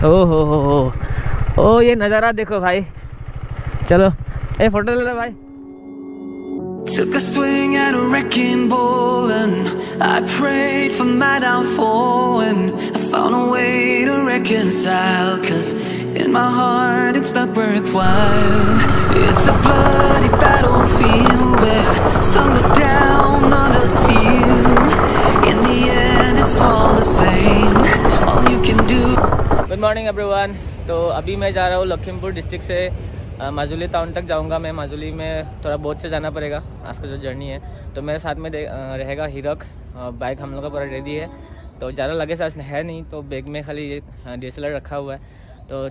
ओ ये नज़ारा देखो भाई। चलो ए फोटो ले लो भाई। Took a swing at a wrecking ball and I prayed for my downfall and I found a way to reconcile, 'cause in my heart it's not worthwhile. It's a bloody battlefield where some go down, others heal. In the end it's all the same, all you can do. Good morning everyone. तो अभी मैं जा रहा हूँ Lakhimpur district से Majuli town तक जाऊंगा। मैं माजुली में थोड़ा बोट से जाना पड़ेगा आज का जो जर्नी है। तो मेरे साथ में रहेगा हीरक। बाइक हम लोग का पूरा रेडी है, तो ज़्यादा लगे आज है नहीं, तो बैग में खाली ये DSLR रखा हुआ है। तो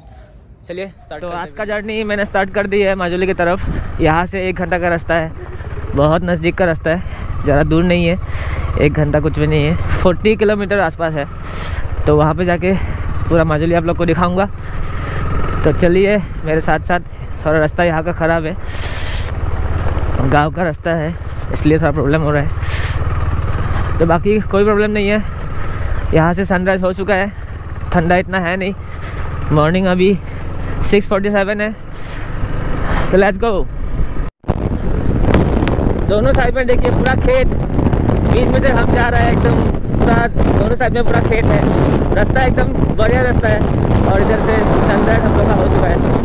चलिए स्टार्ट। तो आज का जर्नी मैंने स्टार्ट कर दी है माजुली की तरफ। यहाँ से 1 घंटा का रास्ता है, बहुत नज़दीक का रास्ता है, ज़्यादा दूर नहीं है। 1 घंटा कुछ भी नहीं है, 40 किलोमीटर आसपास है। तो वहाँ पे जाके पूरा माजुली आप लोग को दिखाऊंगा। तो चलिए मेरे साथ साथ। थोड़ा रास्ता यहाँ का ख़राब है, गांव का रास्ता है, इसलिए थोड़ा प्रॉब्लम हो रहा है। तो बाकी कोई प्रॉब्लम नहीं है। यहाँ से सनराइज़ हो चुका है, ठंडा इतना है नहीं। मॉर्निंग अभी 6:47 है। तो लेट्स गो। दोनों साइड में देखिए पूरा खेत, बीच में से हम जा रहे हैं एकदम पूरा, दोनों साइड में पूरा खेत है। रास्ता एकदम बढ़िया रास्ता है और इधर से सनराइज हम लोग का हो चुका है।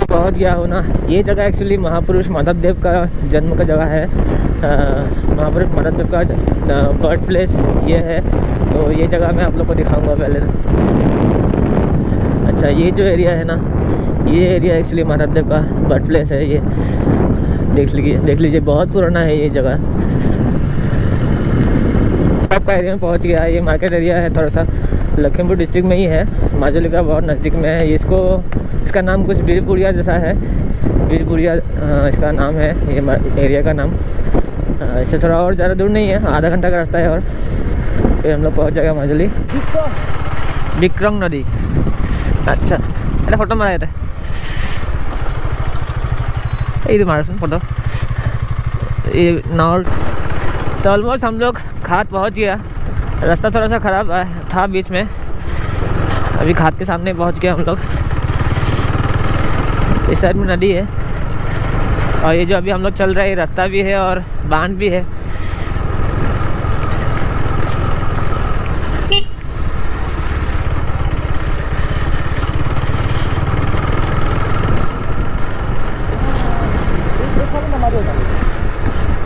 पहुंच गया हो ना। ये जगह एक्चुअली महापुरुष माधवदेव का जन्म का जगह है। महापुरुष माधवदेव का बर्थ प्लेस ये है। तो ये जगह मैं आप लोग को दिखाऊंगा पहले। अच्छा, ये जो एरिया है ना, ये एरिया एक्चुअली माधवदेव का बर्थ प्लेस है। ये देख लीजिए बहुत पुराना है ये जगह। आपका एरिया में पहुंच गया। ये मार्केट एरिया है, थोड़ा सा लखीमपुर डिस्ट्रिक्ट में ही है, माजुली का बहुत नज़दीक में है। इसका नाम कुछ बीरपुरिया जैसा है, बीरपुरिया इसका नाम है ये एरिया का नाम। इससे थोड़ा और ज़्यादा दूर नहीं है, आधा घंटा का रास्ता है और फिर हम लोग पहुँच जाएगा माजुली। विक्रम नदी। अच्छा, अरे फोटो मारा था ये मारा फोटो ये नॉर्थ। तो ऑलमोस्ट हम लोग घाट पहुँच गया। रास्ता थोड़ा सा ख़राब था बीच में, अभी घाट के सामने पहुँच गया हम लोग। इस साइड में नदी है और ये जो अभी हम लोग चल रहे हैं रास्ता भी है और बांध भी है।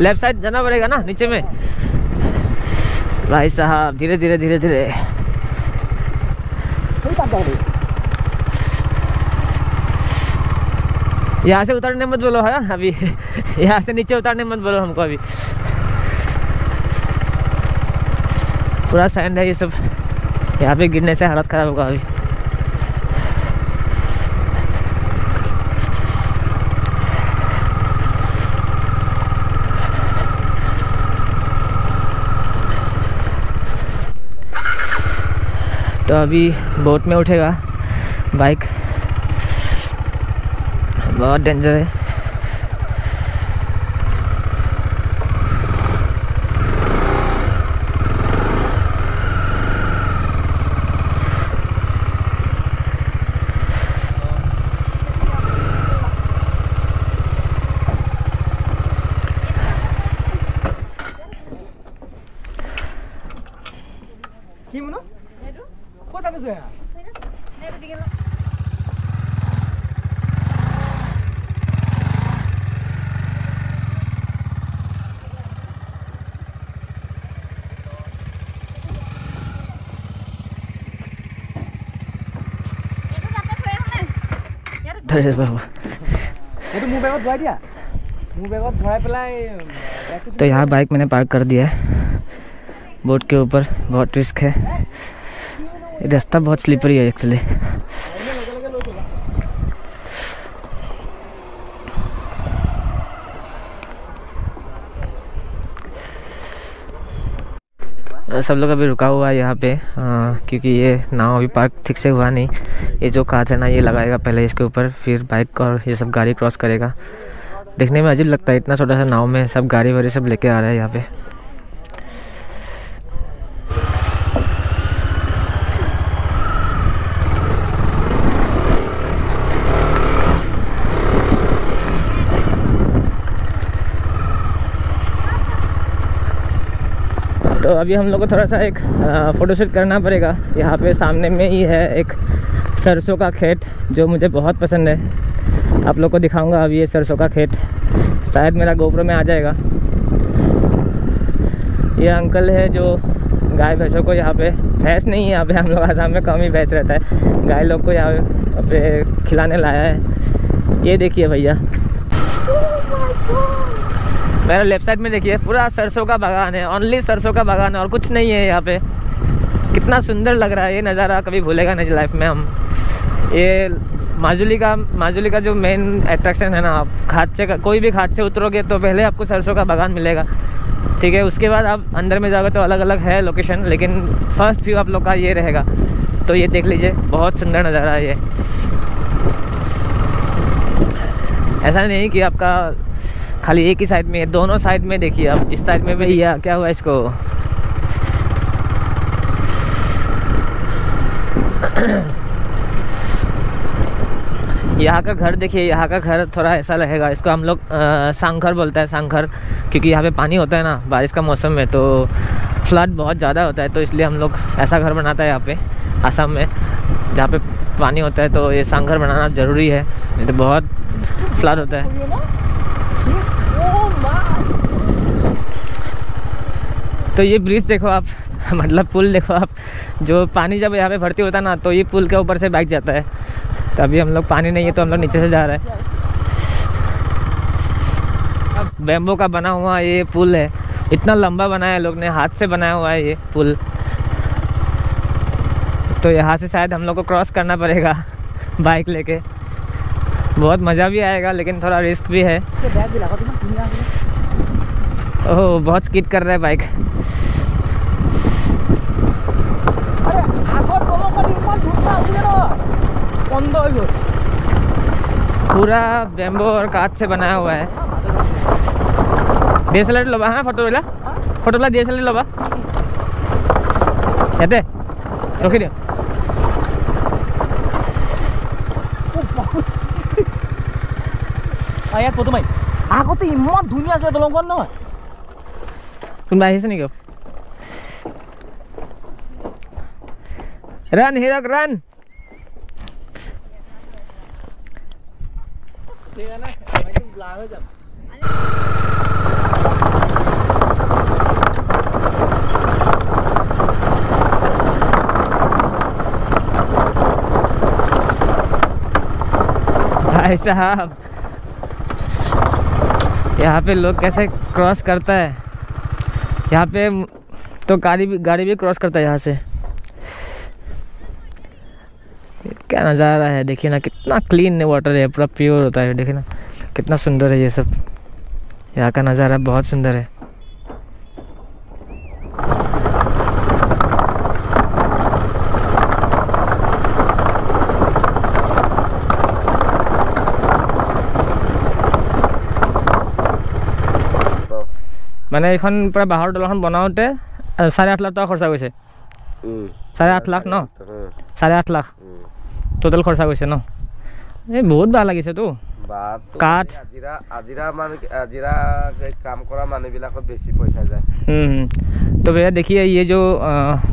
लेफ्ट साइड जाना पड़ेगा ना, नीचे में। भाई साहब धीरे धीरे धीरे धीरे। यहाँ से उतरने मत बोलो है अभी। यहाँ से नीचे उतरने मत बोलो हमको अभी। पूरा सैंड है ये सब, यहाँ पे गिरने से हालत ख़राब होगा अभी। तो अभी बोट में उठेगा बाइक, बहुत डेंजर है। तो यहाँ बाइक मैंने पार्क कर दिया है बोट के ऊपर। बहुत रिस्क है, रास्ता बहुत स्लिपरी है एक्चुअली। सब लोग अभी रुका हुआ है यहाँ पे क्योंकि ये नाव अभी पार्क ठीक से हुआ नहीं। ये जो कांच है ना, ये लगाएगा पहले इसके ऊपर, फिर बाइक और ये सब गाड़ी क्रॉस करेगा। देखने में अजीब लगता है, इतना छोटा सा नाव में सब गाड़ी वाड़ी सब लेके आ रहा है यहाँ पे। तो अभी हम लोग को थोड़ा सा एक फ़ोटोशूट करना पड़ेगा। यहाँ पे सामने में ही है एक सरसों का खेत जो मुझे बहुत पसंद है। आप लोग को दिखाऊंगा अभी ये सरसों का खेत, शायद मेरा गोप्रो में आ जाएगा। ये अंकल है जो गाय भैंसों को, यहाँ पे भैंस नहीं है, यहाँ पे हम लोग आसाम में कम ही भैंस रहता है, गाय लोग को यहाँ पे खिलाने लाया है। ये देखिए भैया, मेरा लेफ्ट साइड में देखिए पूरा सरसों का बागान है, ओनली सरसों का बागान है और कुछ नहीं है यहाँ पे। कितना सुंदर लग रहा है ये नज़ारा, कभी भूलेगा नहीं लाइफ में हम। ये माजुली का जो मेन अट्रैक्शन है ना, आप घाट से कोई भी घाट से उतरोगे तो पहले आपको सरसों का बागान मिलेगा, ठीक है। उसके बाद आप अंदर में जाओगे तो अलग अलग है लोकेशन, लेकिन फर्स्ट व्यू आप लोग का ये रहेगा। तो ये देख लीजिए, बहुत सुंदर नज़ारा है ये। ऐसा नहीं कि आपका खाली एक ही साइड में है, दोनों साइड में देखिए आप। इस साइड में भी या क्या हुआ इसको यहाँ का घर देखिए, यहाँ का घर थोड़ा ऐसा रहेगा, इसको हम लोग सांखर बोलते हैं, सांखर, क्योंकि यहाँ पे पानी होता है ना बारिश का मौसम में, तो फ्लड बहुत ज़्यादा होता है, तो इसलिए हम लोग ऐसा घर बनाता है यहाँ पे असम में, जहाँ पे पानी होता है। तो ये सांखर बनाना ज़रूरी है, नहीं तो बहुत फ्लड होता है। तो ये ब्रिज देखो आप, मतलब पुल देखो आप, जो पानी जब यहाँ पे भर्ती होता है ना, तो ये पुल के ऊपर से बाइक जाता है। तो अभी हम लोग, पानी नहीं है तो हम लोग नीचे से जा रहे हैं। अब बैम्बो का बना हुआ ये पुल है, इतना लंबा बनाया है लोग ने, हाथ से बनाया हुआ है ये पुल। तो यहाँ से शायद हम लोग को क्रॉस करना पड़ेगा बाइक लेके। बहुत मज़ा भी आएगा लेकिन थोड़ा रिस्क भी है। ओह, बहुत स्किड कर रहा है बाइक। पूरा बैम्बो और काठ से बनाया हुआ है। DSLR लोबा, हाँ फोटोला DSLR लोबा याते रखी दियो। यार फोटो माई আগতে ইমান ধুনীয়া আছে দলংখন নহয়। কোনবা আহিছে নেকি? Run Hirak run. ঠিক আছে না, আমি ব্লার হয়ে যাব। भाई साहब, यहाँ पे लोग कैसे क्रॉस करता है, यहाँ पे तो गाड़ी भी क्रॉस करता है यहाँ से। क्या नज़ारा है, देखिए ना, कितना क्लीन वाटर है, पूरा प्योर होता है। देखिए ना कितना सुंदर है ये सब, यहाँ का नज़ारा बहुत सुंदर है। মানে এইখন পুৰা বাঁহৰ দলংখন বনাওঁতে 8.5 লাখ টকা খৰচা গৈছে। 8.5 লাখ ন, 8.5 লাখ টোটেল খৰচা গৈছে ন। এই বহুত ভাল লাগিছে তো কাঠ। আজিরা काम करा माने बिलाको बेसी पैसा जाए। तो भैया देखिए, ये जो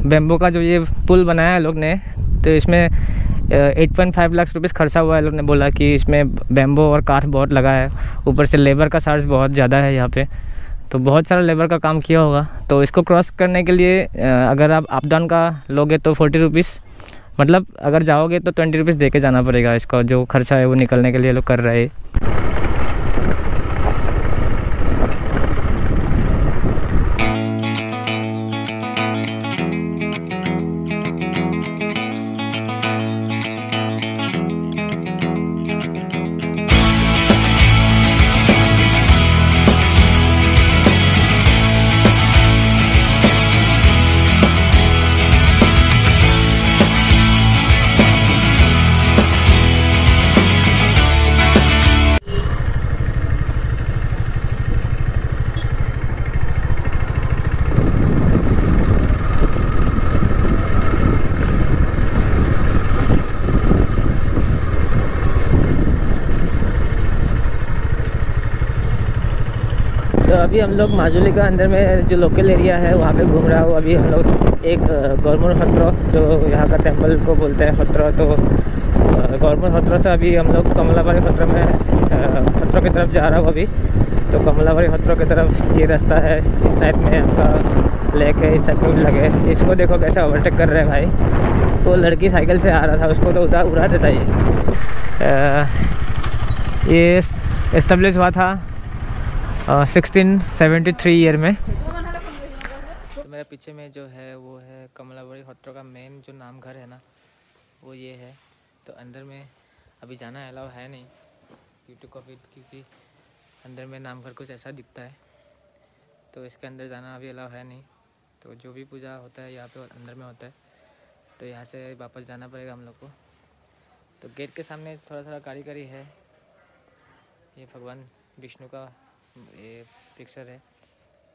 बैम्बो का जो ये पुल बनाया है लोग ने, तो इसमें 8.5 लाख रुपये खर्चा हुआ है। लोग ने बोला कि इसमें बैम्बो और काठ बहुत लगा है, ऊपर से लेबर का चार्ज बहुत ज़्यादा है यहाँ पे, तो बहुत सारा लेबर का काम किया होगा। तो इसको क्रॉस करने के लिए अगर आप अप डाउन का लोगे तो 40 रुपीज़, मतलब अगर जाओगे तो 20 रुपीज़ दे के जाना पड़ेगा। इसका जो खर्चा है वो निकलने के लिए लोग कर रहे हैं। अभी हम लोग माजुली का अंदर में जो लोकल एरिया है वहाँ पे घूम रहा हूँ। अभी हम लोग एक गौरमुर हत्रो, जो यहाँ का टेम्पल को बोलते हैं हत्रो, तो गौरमुर हत्रो से अभी हम लोग कमलाबाड़ी हत्रो में हत्रो की तरफ जा रहा हूँ अभी। तो कमलाबाड़ी हत्रो की तरफ ये रास्ता है, इस साइड में आपका लेक है, इस साइड में भी लगे। इसको देखो कैसे ओवरटेक कर रहे हैं भाई। वो लड़की साइकिल से आ रहा था, उसको तो उड़ा देता ये इस्टेब्लिश हुआ था 1673 ईयर में। तो मेरे पीछे में जो है वो है कमलाबाड़ी हत्रो का मेन जो नाम घर है ना, वो ये है। तो अंदर में अभी जाना अलाउ है नहीं क्योंकि अंदर में नाम घर कुछ ऐसा दिखता है, तो इसके अंदर जाना अभी अलाउ है नहीं। तो जो भी पूजा होता है यहाँ पे अंदर में होता है, तो यहाँ से वापस जाना पड़ेगा हम लोग को। तो गेट के सामने थोड़ा थोड़ा कारीगरी है। ये भगवान विष्णु का ये पिक्चर है,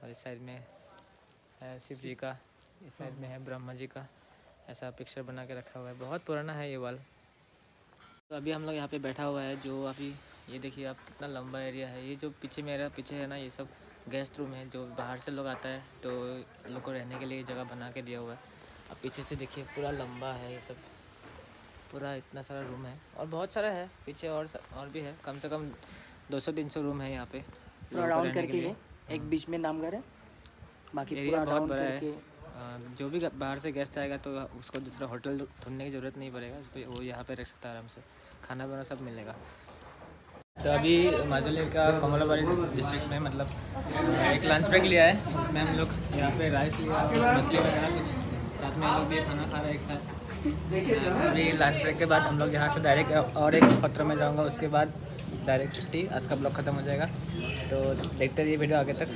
और इस साइड में है शिव जी का, इस साइड में है ब्रह्मा जी का, ऐसा पिक्चर बना के रखा हुआ है। बहुत पुराना है ये वाल। तो अभी हम लोग यहाँ पे बैठा हुआ है, जो अभी ये देखिए आप कितना लंबा एरिया है। ये जो पीछे मेरा पीछे है ना, ये सब गेस्ट रूम है। जो बाहर से लोग आता है तो लोग को रहने के लिए जगह बना के दिया हुआ है। अब पीछे से देखिए पूरा लंबा है ये सब, पूरा इतना सारा रूम है, और बहुत सारा है पीछे और भी है। कम से कम 200-300 रूम है यहाँ पे राउंड करके है। एक बीच में नाम घर है, बाकी एरिया बहुत बड़ा है। जो भी बाहर से गेस्ट आएगा तो उसको दूसरा होटल ढूंढने की ज़रूरत नहीं पड़ेगा, उसको वो यहाँ पे रह सकता है आराम से, खाना वाना सब मिलेगा। तो अभी माजुली का कमलाबाड़ी डिस्ट्रिक्ट में मतलब एक लंच ब्रेक लिया है, उसमें हम लोग यहाँ पे राइस लिया, मछली वगैरह कुछ, साथ में हम लोग भी खाना खा रहे हैं एक साथ। अभी लंच ब्रेक के बाद हम लोग यहाँ से डायरेक्ट और एक पत्र में जाऊँगा, उसके बाद डायरेक्ट छुट्टी, आज का ब्लॉग ख़त्म हो जाएगा। तो देखते रहिए वीडियो आगे तक।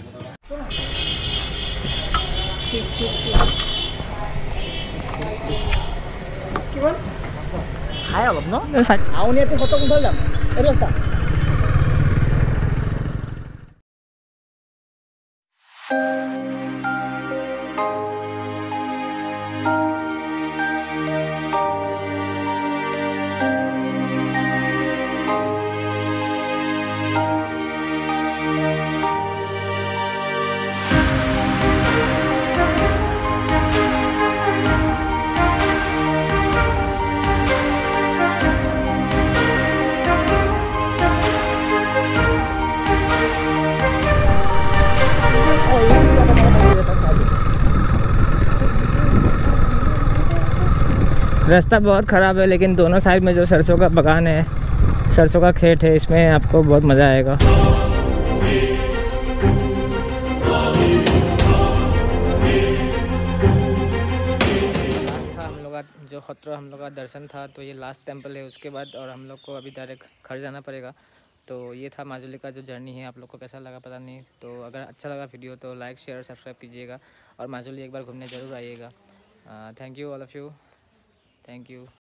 हाय अब नो आउनी ते फोटो कुठे जाम एरोस्ता रास्ता बहुत ख़राब है, लेकिन दोनों साइड में जो सरसों का बगान है, सरसों का खेत है, इसमें आपको बहुत मज़ा आएगा। था हम लोग का जो खतरा हम लोग का दर्शन था, तो ये लास्ट टेंपल है उसके बाद, और हम लोग को अभी डायरेक्ट घर जाना पड़ेगा। तो ये था माजुली का जो जर्नी है। आप लोग को कैसा लगा पता नहीं, तो अगर अच्छा लगा वीडियो तो लाइक शेयर सब्सक्राइब कीजिएगा, और माजुली एक बार घूमने ज़रूर आइएगा। Thank you all of you, thank you.